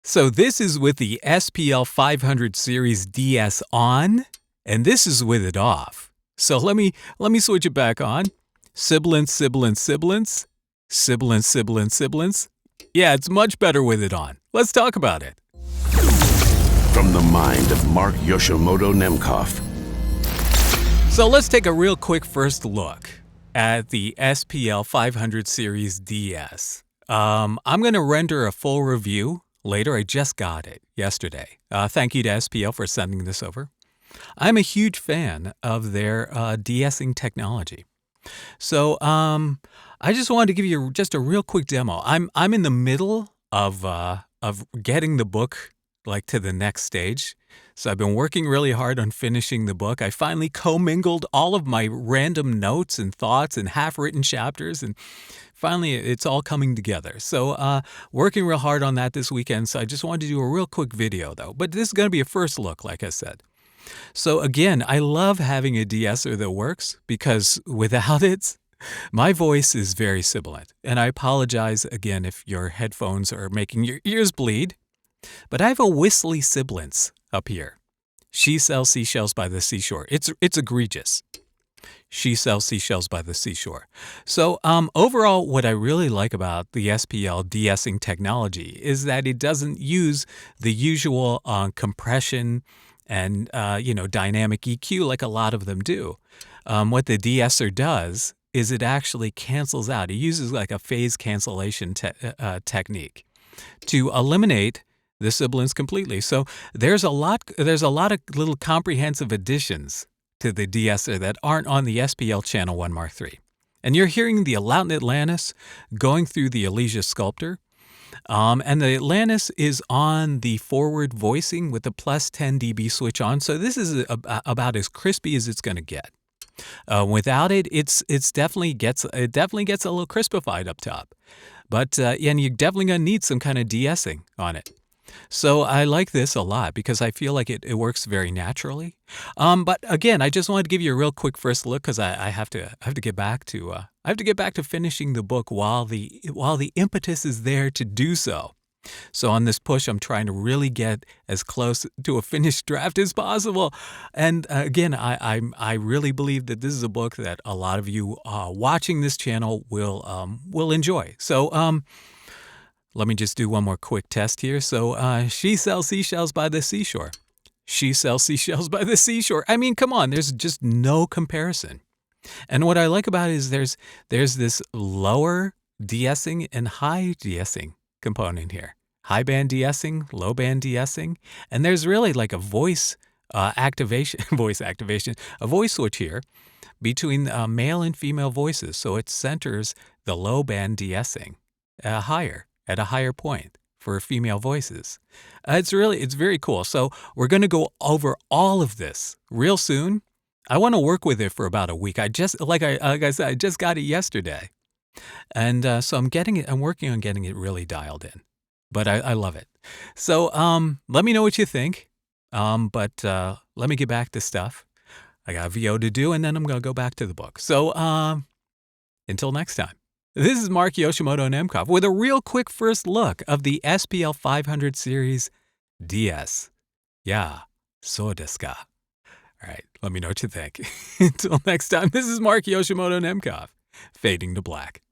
So this is with the SPL 500 Series DS on, and this is with it off. So let me switch it back on. Sibilance, sibilance, sibilance, sibilance, sibilance, sibilance. Yeah, it's much better with it on. Let's talk about it. From the mind of Mark Yoshimoto Nemcoff. So let's take a real quick first look at the SPL 500 Series DS. I'm going to render a full review later. I just got it yesterday. Thank you to SPL for sending this over. I'm a huge fan of their de-essing technology. So I just wanted to give you just a real quick demo. I'm in the middle of getting the book to the next stage. So I've been working really hard on finishing the book. I finally commingled all of my random notes and thoughts and half-written chapters, and finally it's all coming together. So working real hard on that this weekend. So I just wanted to do a real quick video though. But this is going to be a first look, like I said. So again, I love having a de-esser that works because without it, my voice is very sibilant. And I apologize again if your headphones are making your ears bleed. But I have a whistly sibilance up here. She sells seashells by the seashore. It's egregious. She sells seashells by the seashore. So overall, what I really like about the SPL de-essing technology is that it doesn't use the usual compression and dynamic EQ like a lot of them do. What the de-esser does is it actually cancels out. It uses like a phase cancellation technique to eliminate the sibilance completely. So there's a lot of little comprehensive additions to the de-esser that aren't on the SPL Channel 1 Mark III. And you're hearing the Loudon Atlantis going through the Elysia Sculptor. And the Atlantis is on the forward voicing with the plus 10 dB switch on. So this is about as crispy as it's going to get. Without it, it definitely gets a little crispified up top. But and you're definitely going to need some kind of de-essing on it. So I like this a lot because I feel like it works very naturally. But again, I just wanted to give you a real quick first look because I have to get back to finishing the book while the impetus is there to do so. So on this push, I'm trying to really get as close to a finished draft as possible. And again, I really believe that this is a book that a lot of you watching this channel will enjoy. So let me just do one more quick test here. So she sells seashells by the seashore. She sells seashells by the seashore. I mean, come on, there's just no comparison. And what I like about it is there's this lower de-essing and high de-essing component here. High band de-essing, low band de-essing, and there's really like a voice activation, a voice switch here between male and female voices. So it centers the low band de-essing at a higher point for female voices. It's very cool. So we're going to go over all of this real soon. I want to work with it for about a week. Like I said, I just got it yesterday. And so I'm working on getting it really dialed in. But I love it. So let me know what you think. But let me get back to stuff. I got a VO to do, and then I'm going to go back to the book. So until next time. This is Mark Yoshimoto Nemcoff with a real quick first look of the SPL 500 Series DS. Yeah, so desu ka. All right, let me know what you think. Until next time, this is Mark Yoshimoto Nemcoff, fading to black.